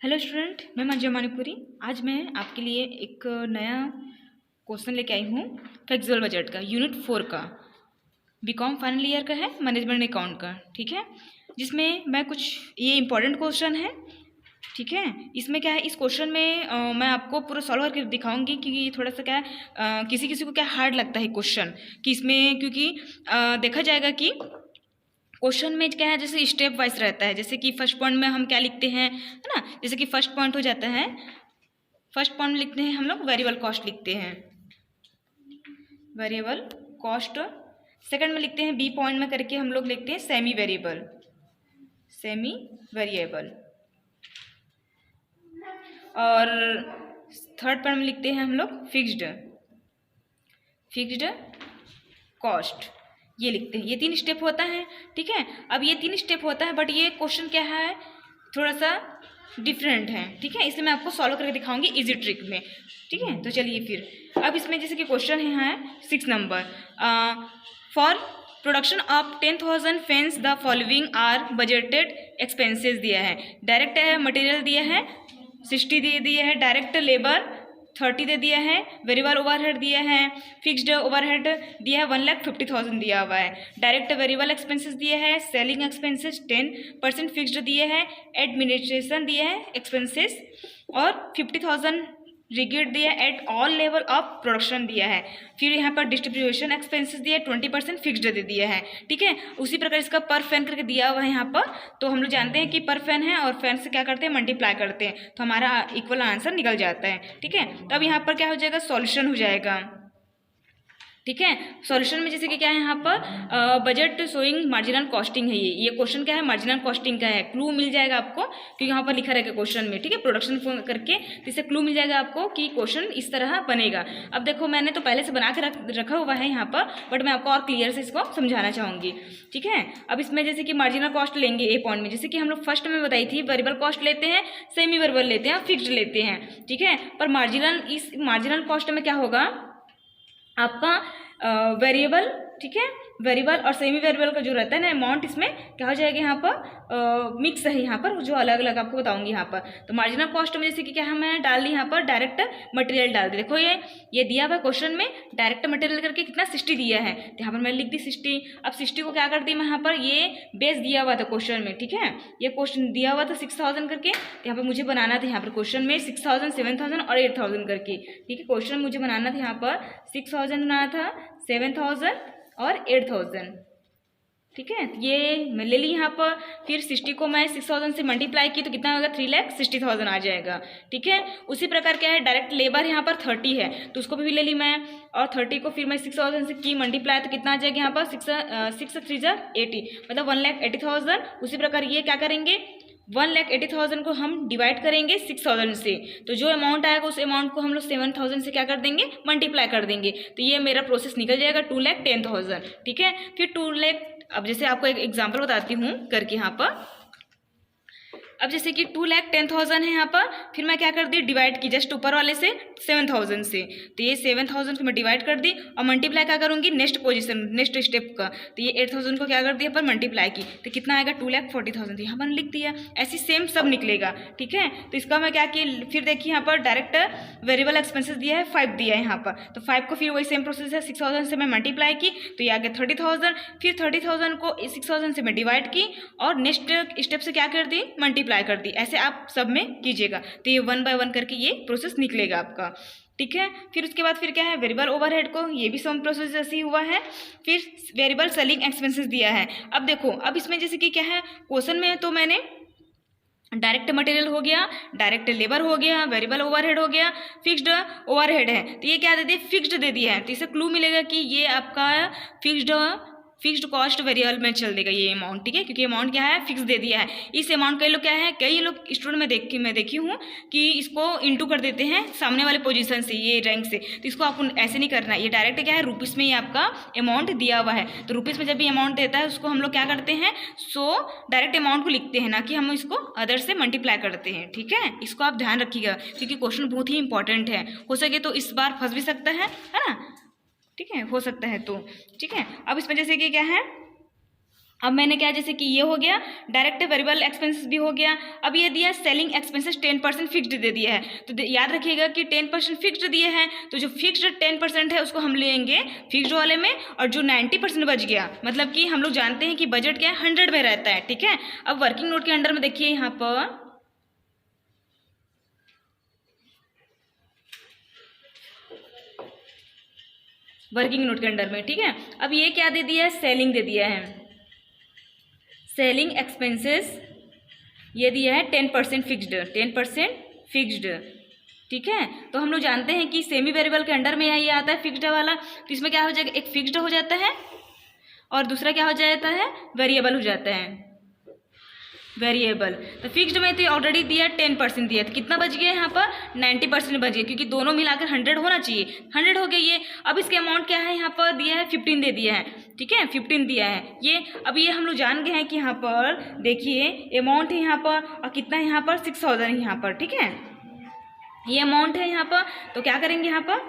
Hello student, मैं मंजू मानीपुरी। आज मैं आपके लिए एक नया क्वेश्चन लेके आई हूँ फ्लेक्सिबल बजट का, यूनिट 4 का, बीकॉम फाइनल ईयर का है, मैनेजमेंट अकाउंट का। ठीक है, जिसमें मैं कुछ ये इंपॉर्टेंट क्वेश्चन है। ठीक है, इसमें क्या है, इस क्वेश्चन में मैं आपको पूरा सॉल्व करके दिखाऊंगी क्योंकि ये थोड़ा सा क्या है, किसी किसी को क्या हार्ड लगता है क्वेश्चन कि इसमें, क्योंकि देखा जाएगा कि क्वेश्चन में क्या है, जैसे स्टेप वाइज रहता है। जैसे कि फर्स्ट पॉइंट में हम क्या लिखते हैं, है ना। जैसे कि फर्स्ट पॉइंट हो जाता है, फर्स्ट पॉइंट में लिखते हैं हम लोग वेरिएबल कॉस्ट लिखते हैं, वेरिएबल कॉस्ट। सेकंड में लिखते हैं, बी पॉइंट में करके हम लोग लिखते हैं सेमी वेरिएबल, सेमी वेरिएबल। और थर्ड पॉइंट में लिखते हैं हम लोग फिक्स्ड, फिक्स्ड कॉस्ट, ये लिखते हैं। ये 3 स्टेप होता है। ठीक है, अब ये 3 स्टेप होता है, बट ये क्वेश्चन क्या है, थोड़ा सा डिफरेंट है। ठीक है, इसलिए मैं आपको सॉल्व करके दिखाऊंगी इजी ट्रिक में। ठीक है, तो चलिए फिर अब इसमें जैसे कि क्वेश्चन है 6 number, for production of 10,000 fans the following are budgeted expenses दिया है। डायरेक्ट है मटेरियल दिया है 60 दे दिया है, डायरेक्ट लेबर 30 दे दिया है, वेरिएबल ओवरहेड दिया है, फिक्स्ड ओवरहेड दिया है 1,50,000 दिया हुआ है, डायरेक्ट वेरिएबल एक्सपेंसेस दिए है, सेलिंग एक्सपेंसेस 10% फिक्स्ड दिए है, एडमिनिस्ट्रेशन दिए है एक्सपेंसेस, और 50,000 रिगेट दिया है at all level of production दिया है। फिर यहाँ पर डिस्ट्रीब्यूशन एक्सपेंसेस दिया है 20% फिक्स्ड दे दिया है। ठीक है, उसी प्रकार इसका पर फैन करके दिया हुआ है यहाँ पर। तो हम लोग जानते हैं कि पर फैन है और फैन से क्या करते हैं, मल्टीप्लाई करते हैं, तो हमारा इक्वल आंसर निकल जाता है। ठीक है, तो अब यहाँ पर क्या हो जाएगा, सॉल्यूशन हो जाएगा। ठीक है, सॉल्यूशन में जैसे कि क्या है यहाँ पर, बजट शोइंग मार्जिनल कॉस्टिंग है। ये क्वेश्चन क्या है, मार्जिनल कॉस्टिंग का है। क्लू मिल जाएगा आपको क्योंकि यहाँ पर लिखा रहेगा क्वेश्चन में। ठीक है, प्रोडक्शन करके जिससे क्लू मिल जाएगा आपको कि क्वेश्चन इस तरह बनेगा। अब देखो, मैंने तो पहले से बना के रखा हुआ है यहाँ पर, बट मैं आपको और क्लियर से इसको समझाना चाहूँगी। ठीक है, अब इसमें जैसे कि मार्जिनल कॉस्ट लेंगे ए पॉइंट में, जैसे कि हम लोग फर्स्ट में बताई थी, वेरिएबल कॉस्ट लेते हैं, सेमी वेरिएबल लेते हैं, फिक्स्ड लेते हैं। ठीक है, पर इस मार्जिनल कॉस्ट में क्या होगा आपका, वेरिएबल। ठीक है, वेरिएबल और सेमी वेरिएबल का जो रहता है ना अमाउंट, इसमें क्या हो जाएगा यहाँ पर, मिक्स है यहाँ पर, जो अलग अलग आपको बताऊंगी यहाँ पर। तो मार्जिनल कॉस्ट में जैसे कि क्या मैं डाल दी यहाँ पर, डायरेक्ट मटेरियल डाल दी। देखो ये दिया हुआ क्वेश्चन में डायरेक्ट मटेरियल करके कितना 60 दिया है, तो यहाँ पर मैं लिख दी 60। अब 60 को क्या कर दी मैं यहाँ पर, ये बेस दिया हुआ था क्वेश्चन में। ठीक है, ये क्वेश्चन दिया हुआ था 6,000 करके, तो यहाँ पर मुझे बनाना था यहाँ पर क्वेश्चन में 6,000, 7,000 और 8,000 करके। ठीक है, क्वेश्चन मुझे बनाना था यहाँ पर 6,000 बनाना था, 7,000 और 8,000। ठीक है, ये मैं ले ली यहाँ पर। फिर 60 को मैं 6,000 से मल्टीप्लाई की तो कितना होगा, 3,60,000 आ जाएगा। ठीक है, उसी प्रकार क्या है, डायरेक्ट लेबर यहाँ पर 30 है तो उसको भी ले ली मैं, और 30 को फिर मैं 6,000 से की मल्टीप्लाई तो कितना आ जाएगा यहाँ पर, 6 3 80, मतलब 1,80,000। उसी प्रकार ये क्या करेंगे, 1,80,000 को हम डिवाइड करेंगे 6,000 से, तो जो अमाउंट आएगा उस अमाउंट को हम लोग 7,000 से क्या कर देंगे, मल्टीप्लाई कर देंगे, तो ये मेरा प्रोसेस निकल जाएगा 2,10,000। ठीक है, फिर 2 लाख, अब जैसे आपको एक एग्जांपल बताती हूँ करके यहाँ पर। अब जैसे कि 2,10,000 है यहाँ पर, फिर मैं क्या कर दी, डिवाइड की जस्ट ऊपर वाले से 7,000 से, तो ये 7,000 को मैं डिवाइड कर दी और मल्टीप्लाई क्या करूँगी, नेक्स्ट पोजीशन, नेक्स्ट स्टेप का, तो ये 8,000 को क्या कर दिया पर मल्टीप्लाई की, तो कितना आएगा 2,40,000, यहाँ पर लिख दिया। ऐसी सेम सब निकलेगा। ठीक है, तो इसका मैं क्या की, फिर देखिए यहाँ पर डायरेक्ट वेरिएबल एक्सपेंसेस दिया है 5 दिया है यहाँ पर, तो 5 को फिर वही सेम प्रोसेस है, 6,000 से मैं मल्टीप्लाई की तो ये आ गया 30,000, फिर 30,000 को 6,000 से मैं डिवाइड की और नेक्स्ट स्टेप से क्या कर दी, मल्टीप्लाई कर दी। ऐसे आप सब में कीजिएगा, तो ये 1 बाय 1 करके ये प्रोसेस निकलेगा आपका। ठीक है, फिर उसके बाद फिर क्या है, वेरिएबल ओवरहेड को, ये भी सम प्रोसेस ऐसे ही हुआ है। फिर वेरिएबल सेलिंग एक्सपेंसेस दिया है। अब देखो, अब इसमें जैसे कि क्या है, क्वेश्चन में तो मैंने डायरेक्ट मटेरियल हो गया, डायरेक्ट लेबर हो गया, वेरिएबल ओवरहेड हो गया, फिक्स्ड ओवरहेड है, तो ये क्या दे दिया, फिक्स्ड दे दिया है, तो इससे क्लू मिलेगा कि ये आपका फिक्स्ड कॉस्ट वेरिएबल में चल देगा ये अमाउंट। ठीक है, क्योंकि अमाउंट क्या है, फिक्स दे दिया है। इस अमाउंट कई लोग क्या है, कई लोग स्टूडेंट मैं देखी हूँ कि इसको इंटू कर देते हैं सामने वाले पोजीशन से, ये रैंक से, तो इसको आपको ऐसे नहीं करना है। ये डायरेक्ट क्या है, रुपीज़ में ही आपका अमाउंट दिया हुआ है, तो रुपीज़ में जब भी अमाउंट देता है उसको हम लोग क्या करते हैं, डायरेक्ट अमाउंट को लिखते हैं, ना कि हम इसको अदर से मल्टीप्लाई करते हैं। ठीक है, इसको आप ध्यान रखिएगा क्योंकि क्वेश्चन बहुत ही इंपॉर्टेंट है, हो सके तो इस बार फंस भी सकता है ना। ठीक है, हो सकता है तो। ठीक है, अब इसमें जैसे कि क्या है, अब मैंने क्या, जैसे कि ये हो गया डायरेक्ट वेरिएबल एक्सपेंसेस भी हो गया। अब ये दिया सेलिंग एक्सपेंसेस 10% फिक्स्ड दे दिया है, तो याद रखिएगा कि 10% फिक्स्ड दिए हैं, तो जो फिक्स्ड 10% है उसको हम लेंगे फिक्स्ड वाले में, और जो 90% बच गया, मतलब कि हम लोग जानते हैं कि बजट क्या है 100 में रहता है, ठीक है। अब वर्किंग नोट के अंडर में देखिए यहाँ पर वर्किंग नोट के अंडर में, ठीक है। अब ये क्या दे दिया है, सेलिंग दे दिया है, सेलिंग एक्सपेंसेस ये दिया है 10% फिक्स्ड, 10% फिक्स्ड, ठीक है। तो हम लोग जानते हैं कि सेमी वेरिएबल के अंडर में ये आता है फिक्स्ड वाला, तो इसमें क्या हो जाएगा, एक फिक्स्ड हो जाता है और दूसरा क्या हो जाता है, वेरिएबल हो जाता है, वेरिएबल। तो फिक्स्ड में तो ऑलरेडी दिया 10% दिया, तो कितना बच गया यहाँ पर 90% बच गया, क्योंकि दोनों मिलाकर 100 होना चाहिए, 100 हो गया ये। अब इसके अमाउंट क्या है, यहाँ पर दिया है 15 दे दिया है, ठीक है, 15 दिया है ये। अब ये हम लोग जान गए हैं कि यहाँ पर देखिए अमाउंट है यहाँ पर, और कितना है यहाँ पर 6000 है यहाँ पर, ठीक है, ये अमाउंट है यहाँ पर। तो क्या करेंगे यहाँ पर,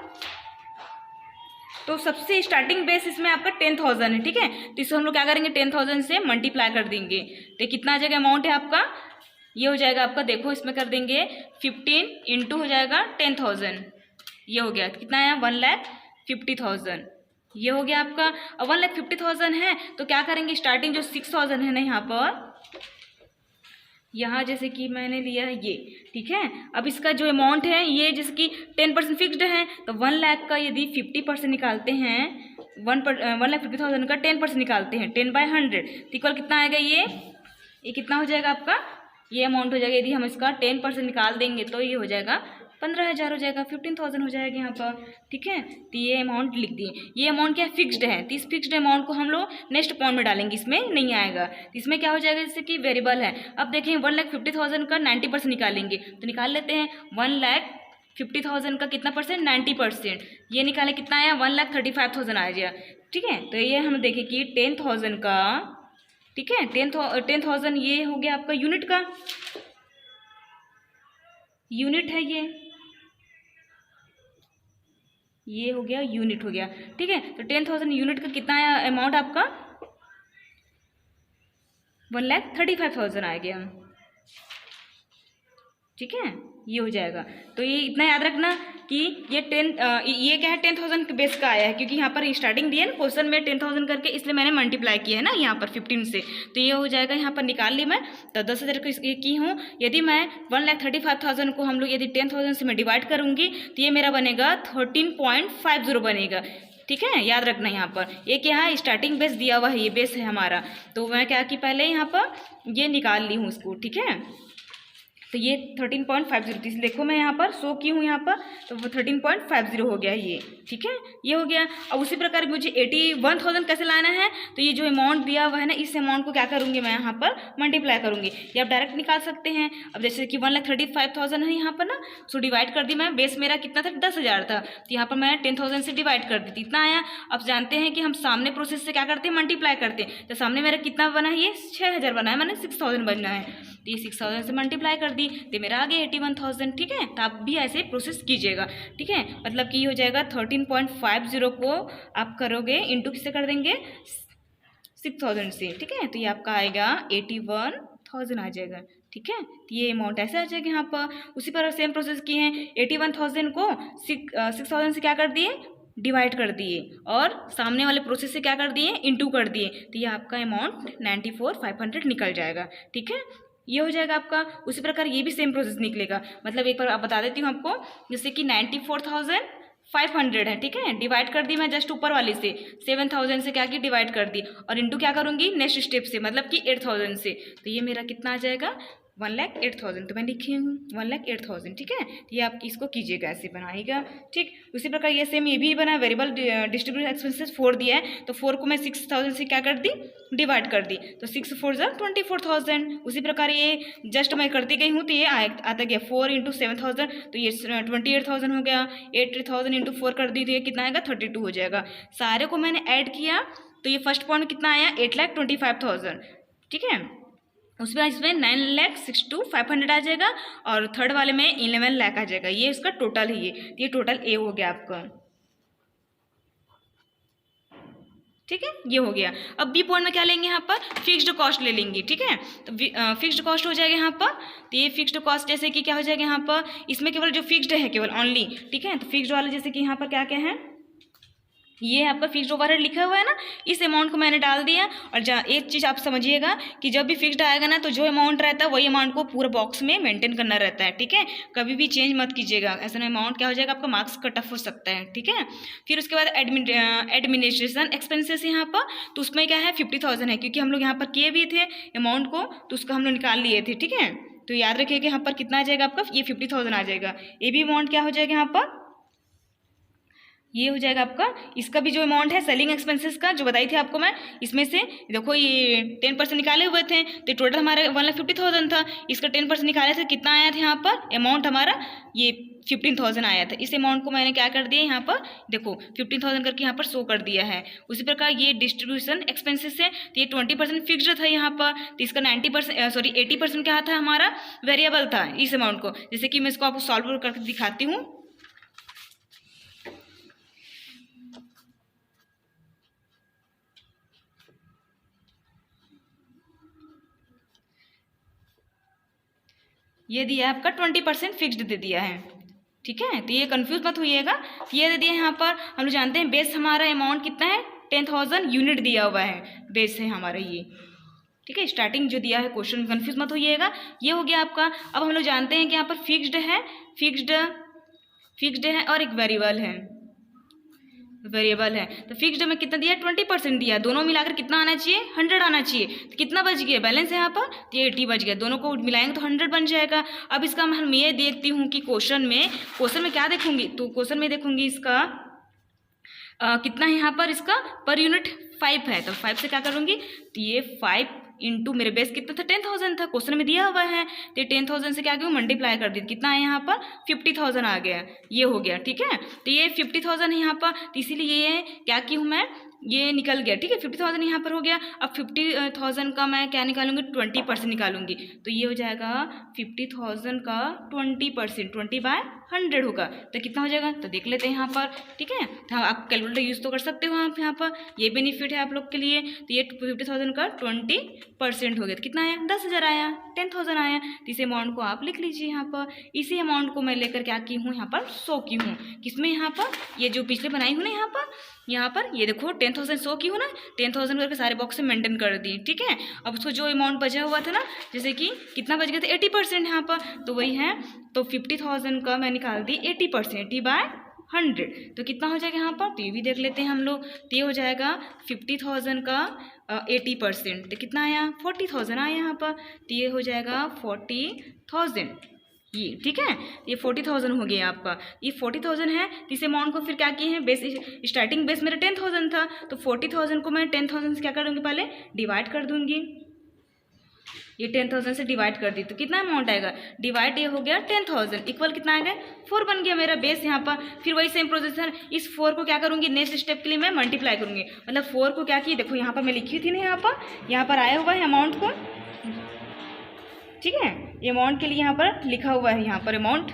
तो सबसे स्टार्टिंग बेस इसमें आपका 10,000 है, ठीक है, तो इसको हम लोग क्या करेंगे 10,000 से मल्टीप्लाई कर देंगे, तो कितना आ जाएगा अमाउंट है आपका, ये हो जाएगा आपका, देखो इसमें कर देंगे 15 इंटू हो जाएगा 10,000, ये हो गया कितना है 1,50,000, ये हो गया आपका। अब 1,50,000 है तो क्या करेंगे, स्टार्टिंग जो 6,000 है ना यहाँ पर, यहाँ जैसे कि मैंने लिया है ये, ठीक है। अब इसका जो अमाउंट है ये जैसे कि 10% फिक्स्ड है, तो 1 लाख का यदि 50% निकालते हैं, 1,50,000 का 10% निकालते हैं, 10/100, तो इक्वल कितना आएगा, ये कितना हो जाएगा आपका, ये अमाउंट हो जाएगा। यदि हम इसका 10% निकाल देंगे तो ये हो जाएगा 15,000 हो जाएगा, 15,000 हो जाएगा यहाँ पर, ठीक है। तो ये अमाउंट लिख दिए, ये अमाउंट क्या फिक्स्ड है, तो इस फिक्स्ड अमाउंट को हम लोग नेक्स्ट पॉइंट में डालेंगे, इसमें नहीं आएगा, तो इसमें क्या हो जाएगा, जैसे कि वेरिएबल है। अब देखें 1,50,000 का 90% निकालेंगे, तो निकाल लेते हैं, 1,50,000 का कितना परसेंट, 90%, ये निकाले कितना आया 1,35,000 आ गया, ठीक है। तो ये हम देखें कि 10,000 का, ठीक है, 10,000 ये हो गया आपका यूनिट का, यूनिट है ये हो गया यूनिट हो गया, ठीक है। तो 10,000 यूनिट का कितना आया अमाउंट आपका, 1,35,000 आ गया, ठीक है, ये हो जाएगा। तो ये इतना याद रखना कि ये ये क्या है 10,000 के बेस का आया है, क्योंकि यहाँ पर स्टार्टिंग दिया है ना क्वेश्चन में 10,000 करके, इसलिए मैंने मल्टीप्लाई किया है ना यहाँ पर 15 से, तो ये हो जाएगा, यहाँ पर निकाल ली मैं, तो 10,000 की हूँ, यदि मैं 1,35,000 को हम लोग यदि 10,000 से मैं डिवाइड करूँगी तो ये मेरा बनेगा 13.50 बनेगा, ठीक है, याद रखना। यहाँ पर ये क्या है, स्टार्टिंग बेस दिया हुआ है, ये बेस है हमारा, तो मैं क्या कि पहले यहाँ पर ये निकाल ली हूँ इसको, ठीक है। तो ये 13.50 देखो मैं यहाँ पर शो की हूँ यहाँ पर, तो वो 13.50 हो गया ये, ठीक है, ये हो गया। अब उसी प्रकार मुझे 81,000 कैसे लाना है, तो ये जो अमाउंट दिया हुआ है ना, इस अमाउंट को क्या करूँगी मैं यहाँ पर मल्टीप्लाई करूँगी, ये आप डायरेक्ट निकाल सकते हैं। अब जैसे कि 1,35,000 है यहाँ पर ना, सो डिवाइड कर दी मैं, बेस मेरा कितना था 10,000 था, तो यहाँ पर मैं 10,000 से डिवाइड कर दी थी, इतना आया। अब जानते हैं कि हम सामने प्रोसेस से क्या करते हैं मल्टीप्लाई करते हैं, तो सामने मेरा कितना बना है, ये 6,000 बना है, मैंने 6,000 बनना है, तो ये 6,000 से मल्टीप्लाई कर दी तो मेरा आ गया 81,000, ठीक है। तो आप भी ऐसे प्रोसेस कीजिएगा, ठीक है, मतलब कि हो जाएगा 13.50 को आप करोगे इंटू किससे कर देंगे 6,000 से, ठीक है, तो ये आपका आएगा 81,000 आ जाएगा, ठीक है। तो ये अमाउंट ऐसे आ जाएगा यहाँ पर। उसी पर सेम प्रोसेस किए हैं, 81,000 को 6,000 से क्या कर दिए डिवाइड कर दिए, और सामने वाले प्रोसेस से क्या कर दिए इंटू कर दिए, तो ये आपका अमाउंट 94,500 निकल जाएगा, ठीक है, ये हो जाएगा आपका। उसी प्रकार ये भी सेम प्रोसेस निकलेगा, मतलब एक बार आप बता देती हूँ आपको, जैसे कि 94,500 है, ठीक है, डिवाइड कर दी मैं जस्ट ऊपर वाली से 7,000 से क्या की डिवाइड कर दी, और इंटू क्या करूँगी नेक्स्ट स्टेप से, मतलब कि 8,000 से, तो ये मेरा कितना आ जाएगा 1,08,000, तो मैं लिखी हूँ 1,08,000, ठीक है। तो ये आप इसको कीजिएगा, ऐसे बनाइएगा, ठीक। उसी प्रकार ये सेम ये भी बना, वेरिएबल डिस्ट्रीब्यूटेड एक्सपेंसेस 4 दिया है, तो 4 को मैं 6,000 से क्या कर दी डिवाइड कर दी, तो 6 4 जा 24,000। उसी प्रकार ये जस्ट मैं करती गई हूँ, तो ये आता गया 4 इंटू 7,000, तो ये 28,000 हो गया, 8,000 इंटू 4 कर दी, तो ये कितना आएगा 32 हो जाएगा। सारे को मैंने ऐड किया, तो ये फर्स्ट पॉइंट कितना आया 8,25,000, ठीक है। उसमें इसमें 9,62,500 आ जाएगा, और थर्ड वाले में 11 लाख आ जाएगा, ये इसका टोटल है, ये टोटल ए हो गया आपका। ठीक है, ये हो गया। अब बी पॉइंट में क्या लेंगे यहाँ पर, फिक्स्ड कॉस्ट ले लेंगे। ठीक है, तो फिक्स्ड कॉस्ट हो जाएगा यहाँ पर। तो ये फिक्स्ड कॉस्ट जैसे कि क्या हो जाएगा यहाँ पर, इसमें केवल जो फिक्स्ड है केवल ओनली। ठीक है, तो फिक्स्ड वाला जैसे कि यहाँ पर क्या क्या है, ये आपका फिक्स्ड ओवरहेड लिखा हुआ है ना, इस अमाउंट को मैंने डाल दिया। और एक चीज़ आप समझिएगा कि जब भी फिक्स्ड आएगा ना, तो जो अमाउंट रहता है वही अमाउंट को पूरा बॉक्स में मेंटेन करना रहता है। ठीक है, कभी भी चेंज मत कीजिएगा, ऐसा में अमाउंट क्या हो जाएगा, आपका मार्क्स कट ऑफ हो सकता है। ठीक है, फिर उसके बाद एडमिनिस्ट्रेशन एक्सपेंसेस यहाँ पर, तो उसमें क्या है 50,000 है, क्योंकि हम लोग यहाँ पर किए भी थे अमाउंट को, तो उसका हम लोग निकाल लिए थे। ठीक है, तो याद रखिएगा यहाँ पर कितना आ जाएगा आपका, ये 50,000 आ जाएगा। ये भी अमाउंट क्या हो जाएगा यहाँ पर, ये हो जाएगा आपका। इसका भी जो अमाउंट है सेलिंग एक्सपेंसेस का जो बताई थी आपको मैं, इसमें से देखो ये 10% निकाले हुए थे, तो टोटल हमारा 1,50,000 था। इसका 10% निकाले थे, कितना आया था यहाँ पर अमाउंट हमारा, ये 15,000 आया था। इस अमाउंट को मैंने क्या कर दिया यहाँ पर, देखो 15,000 करके यहाँ पर शो कर दिया है। उसी प्रकार ये डिस्ट्रीब्यूशन एक्सपेंसेस है, तो ये 20% फिक्स्ड था यहाँ पर, तो इसका 80% क्या था हमारा, वेरिएबल था इस अमाउंट को। जैसे कि मैं इसको आपको सॉल्व करके दिखाती हूँ। ये दिया है आपका 20% फिक्स्ड दे दिया है। ठीक है, तो ये कंफ्यूज मत होइएगा। ये दे दिया है यहाँ पर, हम लोग जानते हैं बेस हमारा अमाउंट कितना है, 10,000 यूनिट दिया हुआ है, बेस है हमारा ये। ठीक है, स्टार्टिंग जो दिया है क्वेश्चन, कंफ्यूज मत होइएगा। ये हो गया आपका। अब हम लोग जानते हैं कि यहाँ पर फिक्स्ड है और एक वेरिएबल है। तो फिक्स्ड में कितना दिया, 20% दिया, दोनों मिलाकर कितना आना चाहिए, 100 आना चाहिए। तो कितना बच गया, बैलेंस है यहाँ पर, तो ये 80 बच गया, दोनों को मिलाएंगे तो 100 बन जाएगा। अब इसका हम ये देखती हूँ कि क्वेश्चन में क्या देखूंगी, तो क्वेश्चन में देखूंगी इसका कितना है यहाँ पर, इसका पर यूनिट 5 है, तो 5 से क्या करूँगी, तो ये 5 इंटू मेरे बेस कितना था, 10,000 था, क्वेश्चन में दिया हुआ है, तो 10,000 से क्या क्यों मल्टीप्लाई कर दी, कितना है यहाँ पर 50,000 आ गया, ये हो गया। ठीक है, तो ये 50,000 है यहाँ पर, तो इसीलिए ये क्या की हूँ मैं, ये निकल गया। ठीक है, 50,000 यहाँ पर हो गया। अब 50,000 का मैं क्या निकालूंगी, 20% निकालूंगी, तो ये हो जाएगा 50,000 का 20%, 20/100 होगा, तो कितना हो जाएगा, तो देख लेते हैं यहाँ पर। ठीक है, तो आप कैलकुलेटर यूज़ तो कर सकते हो आप यहाँ पर, ये बेनिफिट है आप लोग के लिए। तो ये 50,000 का 20% हो गया, तो कितना आया, 10,000 आया, 10,000 आया। तो इस अमाउंट को आप लिख लीजिए यहाँ पर। इसी अमाउंट को मैं लेकर क्या की हूँ, यहाँ पर शो की हूँ, किसमें, यहाँ पर ये जो पिछले बनाई हूँ ना, यहाँ पर ये देखो 10,000 शो की हूँ ना, 10,000 करके सारे बॉक्स में मेंटेन कर दी। ठीक है, अब उसको जो अमाउंट बचा हुआ था ना, जैसे कि कितना बच गया था, 80% यहाँ पर, तो वही है, तो 50,000 का मैं निकाल दी 80%, 80/100, तो कितना हो जाएगा यहाँ पर, तो ये भी देख लेते हैं हम लोग। तो ये हो जाएगा 50,000 का 80%, तो कितना आया, 40,000 आया यहाँ पर, तो ये हो जाएगा 40,000 ये। ठीक है, ये 40,000 हो गया आपका, ये 40,000 है। तो इस अमाउंट को फिर क्या किए हैं, बेस स्टार्टिंग बेस मेरा 10,000 था, तो 40,000 को मैं 10,000 से क्या करूँगी, पहले डिवाइड कर दूँगी। ये 10,000 से डिवाइड कर दी, तो कितना अमाउंट आएगा, डिवाइड ये हो गया 10,000 इक्वल कितना आ गया, 4 बन गया मेरा बेस यहाँ पर। फिर वही सेम प्रोसेस है, इस 4 को क्या करूँगी, नेक्स्ट स्टेप के लिए मैं मल्टीप्लाई करूँगी, मतलब 4 को क्या की, देखो यहाँ पर मैं लिखी थी ना, यहाँ पर आया हुआ है अमाउंट को। ठीक है, ये अमाउंट के लिए यहाँ पर लिखा हुआ है, यहाँ पर अमाउंट।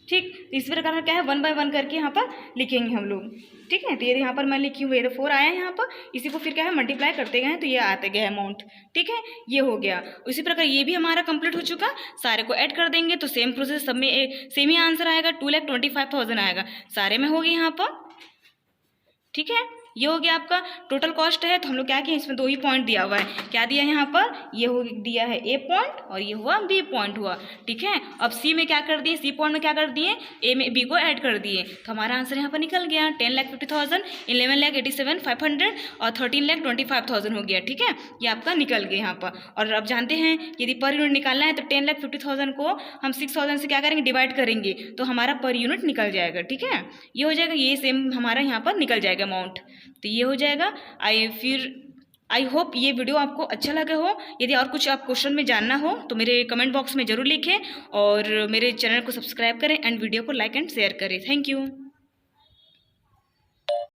ठीक, तो इस प्रकार क्या है, 1 बाय 1 करके यहाँ पर लिखेंगे हम लोग। ठीक है, तो ये यहाँ पर मैं लिखी हुई है, तो 4 आया है यहाँ पर, इसी को फिर क्या है मल्टीप्लाई करते गए, तो ये आते गए अमाउंट। ठीक है, ये हो गया। उसी प्रकार ये भी हमारा कंप्लीट हो चुका, सारे को ऐड कर देंगे तो सेम प्रोसेस, सब में सेम ही आंसर आएगा, 2,25,000 आएगा, सारे में हो गया यहाँ पर। ठीक है, ये हो गया आपका टोटल कॉस्ट है। तो हम लोग क्या किए, इसमें 2 ही पॉइंट दिया हुआ है, क्या दिया है यहाँ पर, ये हो दिया है ए पॉइंट और ये हुआ बी पॉइंट हुआ। ठीक है, अब सी में क्या कर दिए, सी पॉइंट में क्या कर दिए, ए में बी को ऐड कर दिए, तो हमारा आंसर यहाँ पर निकल गया 10,50,000, 11,87,500 और 13,25,000 हो गया। ठीक है, ये आपका निकल गया यहाँ पर। और अब जानते हैं यदि पर यूनिट निकालना है तो 10,50,000 को हम 6,000 से क्या करेंगे, डिवाइड करेंगे, तो हमारा पर यूनिट निकल जाएगा। ठीक है, ये हो जाएगा, ये सेम हमारा यहाँ पर निकल जाएगा अमाउंट, तो ये हो जाएगा। आई होप ये वीडियो आपको अच्छा लगा हो। यदि और कुछ आप क्वेश्चन में जानना हो तो मेरे कमेंट बॉक्स में ज़रूर लिखें और मेरे चैनल को सब्सक्राइब करें एंड वीडियो को लाइक एंड शेयर करें। Thank you.